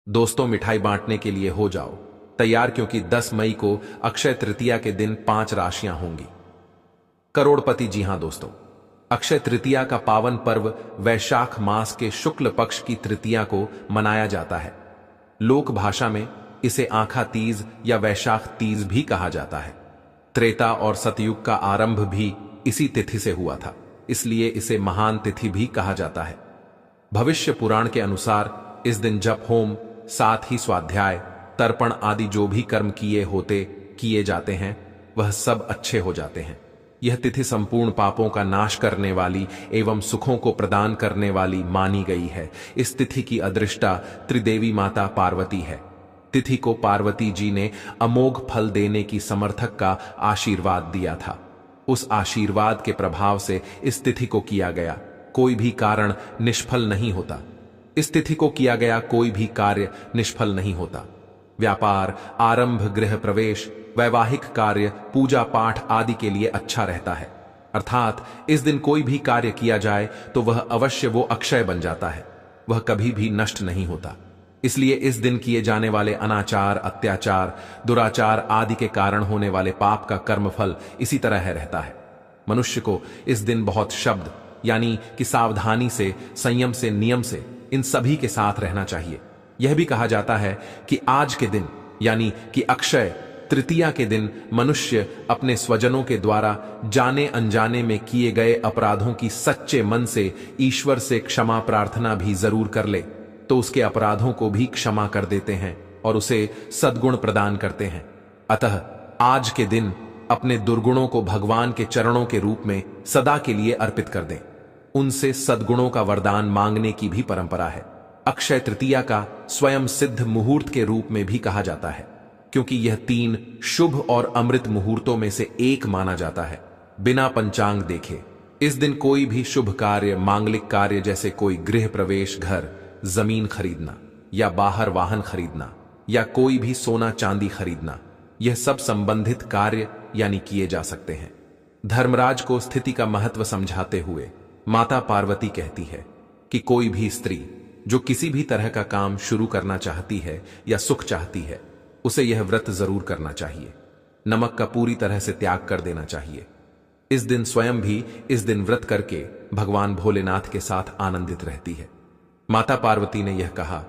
दोस्तों, मिठाई बांटने के लिए हो जाओ तैयार, क्योंकि 10 मई को अक्षय तृतीया के दिन 5 राशियां होंगी। करोड़पति। जी हां दोस्तों, अक्षय तृतीया का पावन पर्व वैशाख मास के शुक्ल पक्ष की तृतीया को मनाया जाता है। लोक भाषा में इसे आखा तीज या वैशाख तीज भी कहा जाता है। त्रेता और सतयुग का आरंभ भी इसी तिथि से हुआ था, इसलिए इसे महान तिथि भी कहा जाता है। भविष्य पुराण के अनुसार इस दिन जप, होम, साथ ही स्वाध्याय, तर्पण आदि जो भी कर्म किए जाते हैं वह सब अच्छे हो जाते हैं। यह तिथि संपूर्ण पापों का नाश करने वाली एवं सुखों को प्रदान करने वाली मानी गई है। इस तिथि की अदृष्टा त्रिदेवी माता पार्वती है। तिथि को पार्वती जी ने अमोघ फल देने की समर्थक का आशीर्वाद दिया था। उस आशीर्वाद के प्रभाव से इस तिथि को किया गया कोई भी कारण निष्फल नहीं होता। इस तिथि को किया गया कोई भी कार्य निष्फल नहीं होता। व्यापार आरंभ, गृह प्रवेश, वैवाहिक कार्य, पूजा पाठ आदि के लिए अच्छा रहता है। अर्थात इस दिन कोई भी कार्य किया जाए तो वह अवश्य वो अक्षय बन जाता है, वह कभी भी नष्ट नहीं होता। इसलिए इस दिन किए जाने वाले अनाचार, अत्याचार, दुराचार आदि के कारण होने वाले पाप का कर्मफल इसी तरह रहता है। मनुष्य को इस दिन बहुत शब्द यानी कि सावधानी से, संयम से, नियम से इन सभी के साथ रहना चाहिए। यह भी कहा जाता है कि आज के दिन यानी कि अक्षय तृतीया के दिन मनुष्य अपने स्वजनों के द्वारा जाने अनजाने में किए गए अपराधों की सच्चे मन से ईश्वर से क्षमा प्रार्थना भी जरूर कर ले तो उसके अपराधों को भी क्षमा कर देते हैं और उसे सद्गुण प्रदान करते हैं। अतः आज के दिन अपने दुर्गुणों को भगवान के चरणों के रूप में सदा के लिए अर्पित कर दें। उनसे सद्गुणों का वरदान मांगने की भी परंपरा है। अक्षय तृतीया का स्वयं सिद्ध मुहूर्त के रूप में भी कहा जाता है, क्योंकि यह 3 शुभ और अमृत मुहूर्तों में से एक माना जाता है। बिना पंचांग देखे इस दिन कोई भी शुभ कार्य, मांगलिक कार्य जैसे कोई गृह प्रवेश, घर, जमीन खरीदना या बाहर वाहन खरीदना या कोई भी सोना चांदी खरीदना, यह सब संबंधित कार्य यानी किए जा सकते हैं। धर्मराज को स्थिति का महत्व समझाते हुए माता पार्वती कहती है कि कोई भी स्त्री जो किसी भी तरह का काम शुरू करना चाहती है या सुख चाहती है, उसे यह व्रत जरूर करना चाहिए। नमक का पूरी तरह से त्याग कर देना चाहिए। इस दिन स्वयं भी इस दिन व्रत करके भगवान भोलेनाथ के साथ आनंदित रहती है। माता पार्वती ने यह कहा,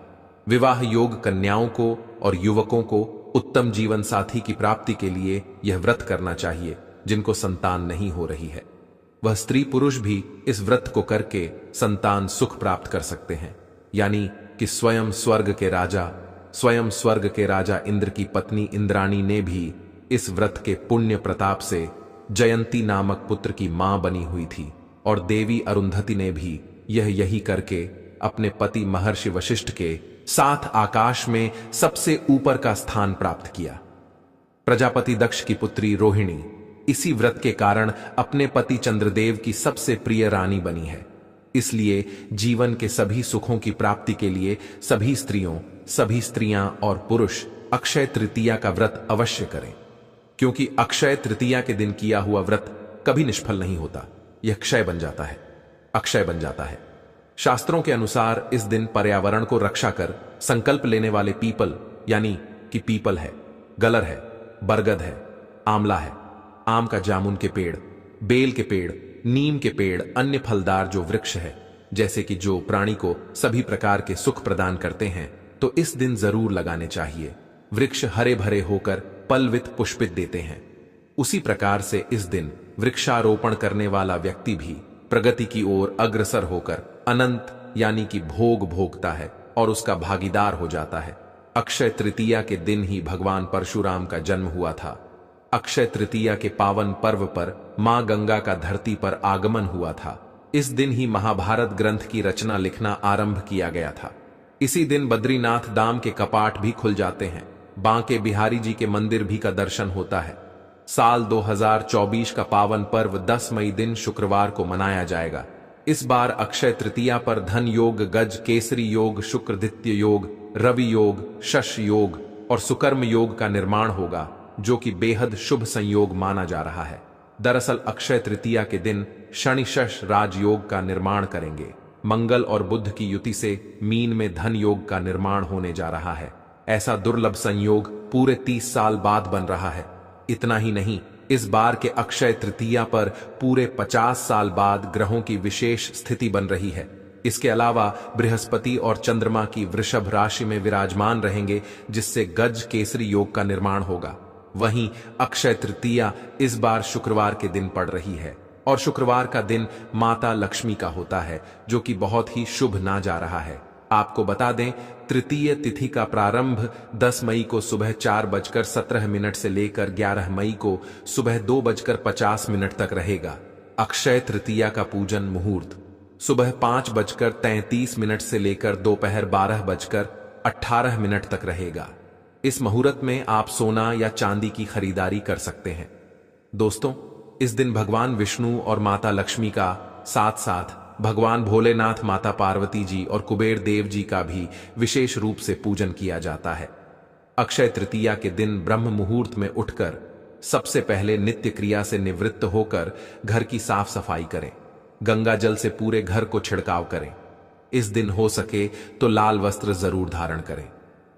विवाह योग कन्याओं को और युवकों को उत्तम जीवन साथी की प्राप्ति के लिए यह व्रत करना चाहिए। जिनको संतान नहीं हो रही है वह स्त्री पुरुष भी इस व्रत को करके संतान सुख प्राप्त कर सकते हैं। यानी कि स्वयं स्वर्ग के राजा इंद्र की पत्नी इंद्राणी ने भी इस व्रत के पुण्य प्रताप से जयंती नामक पुत्र की मां बनी हुई थी और देवी अरुंधति ने भी यही करके अपने पति महर्षि वशिष्ठ के साथ आकाश में सबसे ऊपर का स्थान प्राप्त किया। प्रजापति दक्ष की पुत्री रोहिणी इसी व्रत के कारण अपने पति चंद्रदेव की सबसे प्रिय रानी बनी है। इसलिए जीवन के सभी सुखों की प्राप्ति के लिए सभी स्त्रियां और पुरुष अक्षय तृतीया का व्रत अवश्य करें, क्योंकि अक्षय तृतीया के दिन किया हुआ व्रत कभी निष्फल नहीं होता, यह अक्षय बन जाता है। शास्त्रों के अनुसार इस दिन पर्यावरण को रक्षा कर संकल्प लेने वाले पीपल यानी कि पीपल है, गलर है, बरगद है, आंवला है, आम का जामुन के पेड़, बेल के पेड़, नीम के पेड़, अन्य फलदार जो वृक्ष है, जैसे कि जो प्राणी को सभी प्रकार के सुख प्रदान करते हैं, तो इस दिन जरूर लगाने चाहिए। वृक्ष हरे भरे होकर पल्वित पुष्पित देते हैं। उसी प्रकार से इस दिन वृक्षारोपण करने वाला व्यक्ति भी प्रगति की ओर अग्रसर होकर अनंत यानी कि भोग भोगता है और उसका भागीदार हो जाता है। अक्षय तृतीया के दिन ही भगवान परशुराम का जन्म हुआ था। अक्षय तृतीया के पावन पर्व पर मां गंगा का धरती पर आगमन हुआ था। इस दिन ही महाभारत ग्रंथ की रचना लिखना आरंभ किया गया था। इसी दिन बद्रीनाथ धाम के कपाट भी खुल जाते हैं। बांके बिहारी जी के मंदिर भी का दर्शन होता है। साल 2024 का पावन पर्व 10 मई दिन शुक्रवार को मनाया जाएगा। इस बार अक्षय तृतीया पर धन योग, गज, केसरी योग, शुक्रदित्य योग, रवि योग, शश योग और सुकर्म योग का निर्माण होगा, जो कि बेहद शुभ संयोग माना जा रहा है। दरअसल अक्षय तृतीया के दिन शनि शश राजयोग का निर्माण करेंगे। मंगल और बुध की युति से मीन में धन योग का निर्माण होने जा रहा है। ऐसा दुर्लभ संयोग पूरे 30 साल बाद बन रहा है। इतना ही नहीं, इस बार के अक्षय तृतीया पर पूरे 50 साल बाद ग्रहों की विशेष स्थिति बन रही है। इसके अलावा बृहस्पति और चंद्रमा की वृषभ राशि में विराजमान रहेंगे, जिससे गज केसरी योग का निर्माण होगा। वहीं अक्षय तृतीया इस बार शुक्रवार के दिन पड़ रही है और शुक्रवार का दिन माता लक्ष्मी का होता है, जो कि बहुत ही शुभ ना जा रहा है। आपको बता दें, तृतीय तिथि का प्रारंभ 10 मई को सुबह 4:17 से लेकर 11 मई को सुबह 2:50 तक रहेगा। अक्षय तृतीया का पूजन मुहूर्त सुबह 5:33 से लेकर दोपहर 12:18 तक रहेगा। इस मुहूर्त में आप सोना या चांदी की खरीदारी कर सकते हैं। दोस्तों, इस दिन भगवान विष्णु और माता लक्ष्मी का साथ साथ भगवान भोलेनाथ, माता पार्वती जी और कुबेर देव जी का भी विशेष रूप से पूजन किया जाता है। अक्षय तृतीया के दिन ब्रह्म मुहूर्त में उठकर सबसे पहले नित्य क्रिया से निवृत्त होकर घर की साफ सफाई करें। गंगा जल से पूरे घर को छिड़काव करें। इस दिन हो सके तो लाल वस्त्र जरूर धारण करें।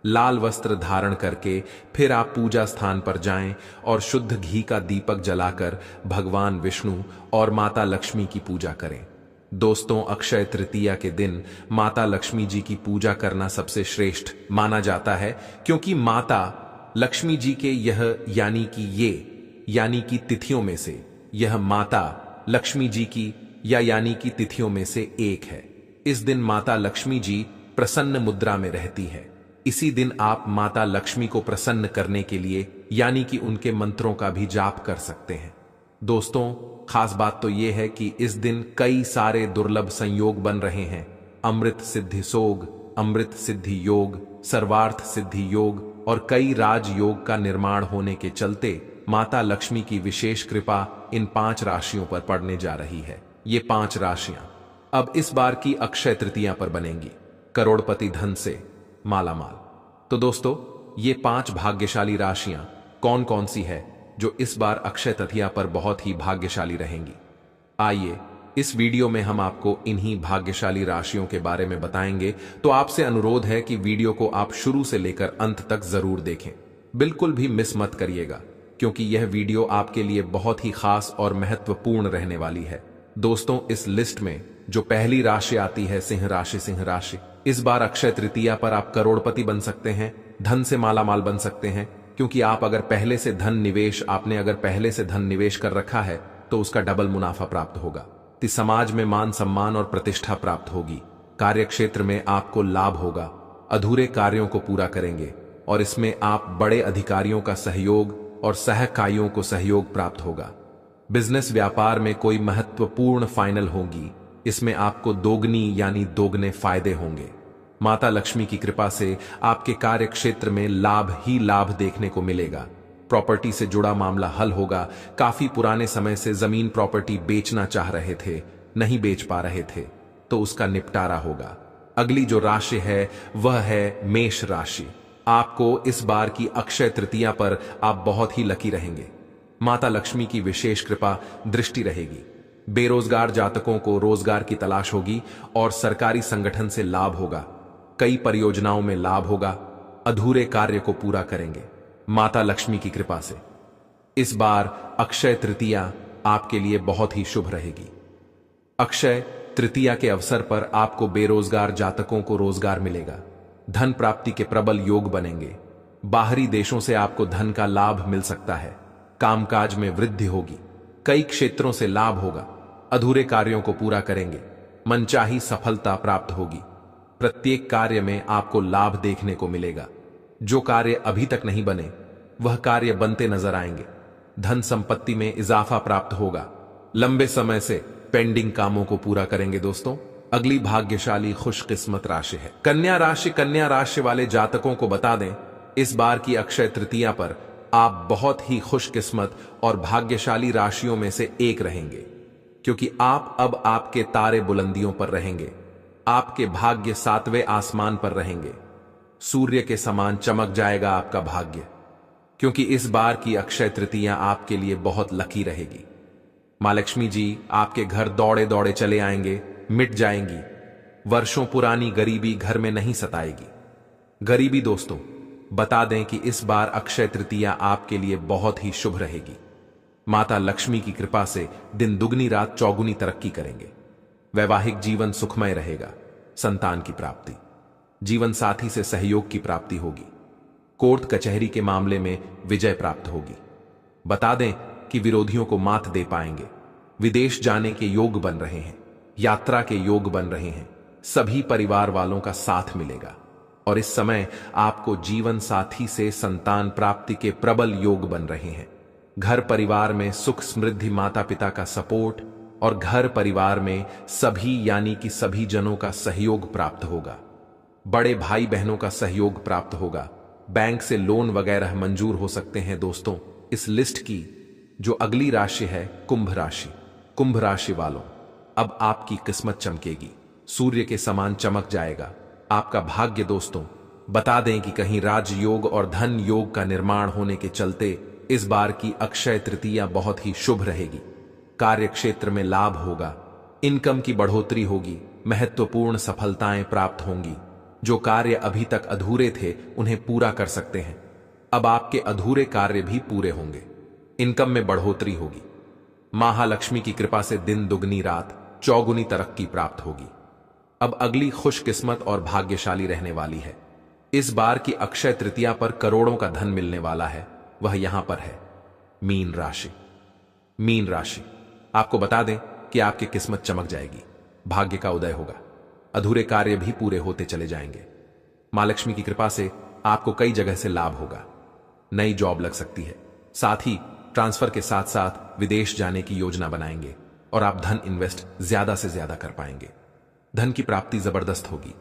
लाल वस्त्र धारण करके फिर आप पूजा स्थान पर जाएं और शुद्ध घी का दीपक जलाकर भगवान विष्णु और माता लक्ष्मी की पूजा करें। दोस्तों, अक्षय तृतीया के दिन माता लक्ष्मी जी की पूजा करना सबसे श्रेष्ठ माना जाता है, क्योंकि माता लक्ष्मी जी के यानी कि तिथियों में से यह माता लक्ष्मी जी की यानी कि तिथियों में से एक है। इस दिन माता लक्ष्मी जी प्रसन्न मुद्रा में रहती है। इसी दिन आप माता लक्ष्मी को प्रसन्न करने के लिए यानी कि उनके मंत्रों का भी जाप कर सकते हैं। दोस्तों, खास बात तो यह है कि इस दिन कई सारे दुर्लभ संयोग बन रहे हैं। अमृत सिद्धि सोग, अमृत सिद्धि योग, सर्वार्थ सिद्धि योग और कई राज योग का निर्माण होने के चलते माता लक्ष्मी की विशेष कृपा इन 5 राशियों पर पड़ने जा रही है। ये 5 राशियां अब इस बार की अक्षय तृतीया पर बनेंगी करोड़पति धन से मालामाल। तो दोस्तों, ये 5 भाग्यशाली राशियां कौन कौन सी है जो इस बार अक्षय तृतीया पर बहुत ही भाग्यशाली रहेंगी? आइए इस वीडियो में हम आपको इन्हीं भाग्यशाली राशियों के बारे में बताएंगे। तो आपसे अनुरोध है कि वीडियो को आप शुरू से लेकर अंत तक जरूर देखें। बिल्कुल भी मिस मत करिएगा, क्योंकि यह वीडियो आपके लिए बहुत ही खास और महत्वपूर्ण रहने वाली है। दोस्तों, इस लिस्ट में जो पहली राशि आती है सिंह राशि। सिंह राशि इस बार अक्षय तृतीया पर आप करोड़पति बन सकते हैं, धन से मालामाल बन सकते हैं, क्योंकि आपने अगर पहले से धन निवेश कर रखा है तो उसका डबल मुनाफा प्राप्त होगा। समाज में मान सम्मान और प्रतिष्ठा प्राप्त होगी। कार्य क्षेत्र में आपको लाभ होगा। अधूरे कार्यों को पूरा करेंगे और इसमें आप बड़े अधिकारियों का सहयोग और सहकारियों को सहयोग प्राप्त होगा। बिजनेस व्यापार में कोई महत्वपूर्ण फाइनल होगी। इसमें आपको दोगने फायदे होंगे। माता लक्ष्मी की कृपा से आपके कार्य क्षेत्र में लाभ ही लाभ देखने को मिलेगा। प्रॉपर्टी से जुड़ा मामला हल होगा। काफी पुराने समय से जमीन प्रॉपर्टी बेचना चाह रहे थे, नहीं बेच पा रहे थे, तो उसका निपटारा होगा। अगली जो राशि है वह है मेष राशि। आपको इस बार की अक्षय तृतीया पर आप बहुत ही लकी रहेंगे। माता लक्ष्मी की विशेष कृपा दृष्टि रहेगी। बेरोजगार जातकों को रोजगार की तलाश होगी और सरकारी संगठन से लाभ होगा। कई परियोजनाओं में लाभ होगा। अधूरे कार्य को पूरा करेंगे माता लक्ष्मी की कृपा से। इस बार अक्षय तृतीया आपके लिए बहुत ही शुभ रहेगी। अक्षय तृतीया के अवसर पर आपको बेरोजगार जातकों को रोजगार मिलेगा। धन प्राप्ति के प्रबल योग बनेंगे। बाहरी देशों से आपको धन का लाभ मिल सकता है। कामकाज में वृद्धि होगी। कई क्षेत्रों से लाभ होगा। अधूरे कार्यों को पूरा करेंगे। मनचाही सफलता प्राप्त होगी। प्रत्येक कार्य में आपको लाभ देखने को मिलेगा। जो कार्य अभी तक नहीं बने वह कार्य बनते नजर आएंगे। धन संपत्ति में इजाफा प्राप्त होगा। लंबे समय से पेंडिंग कामों को पूरा करेंगे। दोस्तों, अगली भाग्यशाली खुशकिस्मत राशि है कन्या राशि। कन्या राशि वाले जातकों को बता दें, इस बार की अक्षय तृतीया पर आप बहुत ही खुशकिस्मत और भाग्यशाली राशियों में से एक रहेंगे, क्योंकि आप अब आपके तारे बुलंदियों पर रहेंगे। आपके भाग्य 7वें आसमान पर रहेंगे। सूर्य के समान चमक जाएगा आपका भाग्य, क्योंकि इस बार की अक्षय तृतीया आपके लिए बहुत लकी रहेगी। माँ लक्ष्मी जी आपके घर दौड़े दौड़े चले आएंगे, मिट जाएंगी। वर्षों पुरानी गरीबी घर में नहीं सताएगी। गरीबी दोस्तों, बता दें कि इस बार अक्षय तृतीया आपके लिए बहुत ही शुभ रहेगी। माता लक्ष्मी की कृपा से दिन दुगनी रात चौगुनी तरक्की करेंगे। वैवाहिक जीवन सुखमय रहेगा। संतान की प्राप्ति, जीवन साथी से सहयोग की प्राप्ति होगी। कोर्ट कचहरी के मामले में विजय प्राप्त होगी। बता दें कि विरोधियों को मात दे पाएंगे। विदेश जाने के योग बन रहे हैं। यात्रा के योग बन रहे हैं। सभी परिवार वालों का साथ मिलेगा और इस समय आपको जीवन साथी से संतान प्राप्ति के प्रबल योग बन रहे हैं। घर परिवार में सुख समृद्धि, माता पिता का सपोर्ट और घर परिवार में सभी यानी कि सभी जनों का सहयोग प्राप्त होगा। बड़े भाई बहनों का सहयोग प्राप्त होगा। बैंक से लोन वगैरह मंजूर हो सकते हैं। दोस्तों, इस लिस्ट की जो अगली राशि है कुंभ राशि। कुंभ राशि वालों, अब आपकी किस्मत चमकेगी। सूर्य के समान चमक जाएगा आपका भाग्य। दोस्तों, बता दें कि कहीं राजयोग और धन योग का निर्माण होने के चलते इस बार की अक्षय तृतीया बहुत ही शुभ रहेगी। कार्य क्षेत्र में लाभ होगा। इनकम की बढ़ोतरी होगी। महत्वपूर्ण सफलताएं प्राप्त होंगी। जो कार्य अभी तक अधूरे थे उन्हें पूरा कर सकते हैं। अब आपके अधूरे कार्य भी पूरे होंगे। इनकम में बढ़ोतरी होगी। महालक्ष्मी की कृपा से दिन दुगनी रात चौगुनी तरक्की प्राप्त होगी। अब अगली खुशकिस्मत और भाग्यशाली रहने वाली है। इस बार की अक्षय तृतीया पर करोड़ों का धन मिलने वाला है। वह यहां पर है मीन राशि। मीन राशि, आपको बता दें कि आपकी किस्मत चमक जाएगी। भाग्य का उदय होगा। अधूरे कार्य भी पूरे होते चले जाएंगे। मां लक्ष्मी की कृपा से आपको कई जगह से लाभ होगा। नई जॉब लग सकती है। साथ ही ट्रांसफर के साथ साथ विदेश जाने की योजना बनाएंगे और आप धन इन्वेस्ट ज्यादा से ज्यादा कर पाएंगे। धन की प्राप्ति जबरदस्त होगी।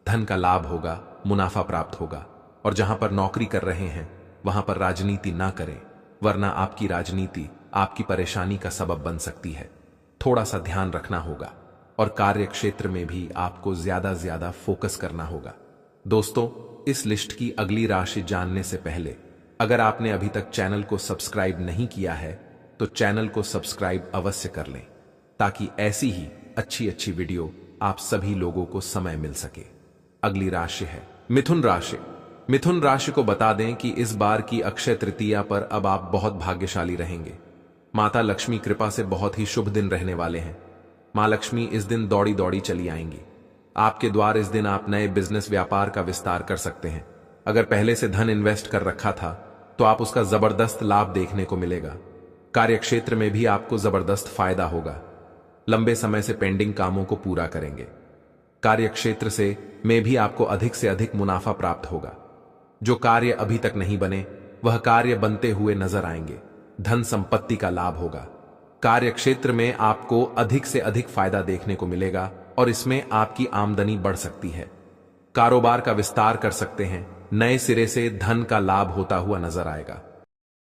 धन का लाभ होगा, मुनाफा प्राप्त होगा। और जहां पर नौकरी कर रहे हैं वहां पर राजनीति ना करें, वरना आपकी राजनीति आपकी परेशानी का सबब बन सकती है। थोड़ा सा ध्यान रखना होगा और कार्य क्षेत्र में भी आपको ज्यादा फोकस करना होगा। दोस्तों, इस लिस्ट की अगली राशि जानने से पहले अगर आपने अभी तक चैनल को सब्सक्राइब नहीं किया है तो चैनल को सब्सक्राइब अवश्य कर लें, ताकि ऐसी ही अच्छी वीडियो आप सभी लोगों को समय मिल सके। अगली राशि है मिथुन राशि। मिथुन राशि को बता दें कि इस बार की अक्षय तृतीया पर अब आप बहुत भाग्यशाली रहेंगे। माता लक्ष्मी कृपा से बहुत ही शुभ दिन रहने वाले हैं। मां लक्ष्मी इस दिन दौड़ी दौड़ी चली आएंगी। आपके द्वार इस दिन आप नए बिजनेस व्यापार का विस्तार कर सकते हैं। अगर पहले से धन इन्वेस्ट कर रखा था तो आप उसका जबरदस्त लाभ देखने को मिलेगा। कार्य क्षेत्र में भी आपको जबरदस्त फायदा होगा। लंबे समय से पेंडिंग कामों को पूरा करेंगे। कार्य क्षेत्र से में भी आपको अधिक से अधिक मुनाफा प्राप्त होगा। जो कार्य अभी तक नहीं बने वह कार्य बनते हुए नजर आएंगे। धन संपत्ति का लाभ होगा। कार्य क्षेत्र में आपको अधिक से अधिक फायदा देखने को मिलेगा और इसमें आपकी आमदनी बढ़ सकती है। कारोबार का विस्तार कर सकते हैं। नए सिरे से धन का लाभ होता हुआ नजर आएगा।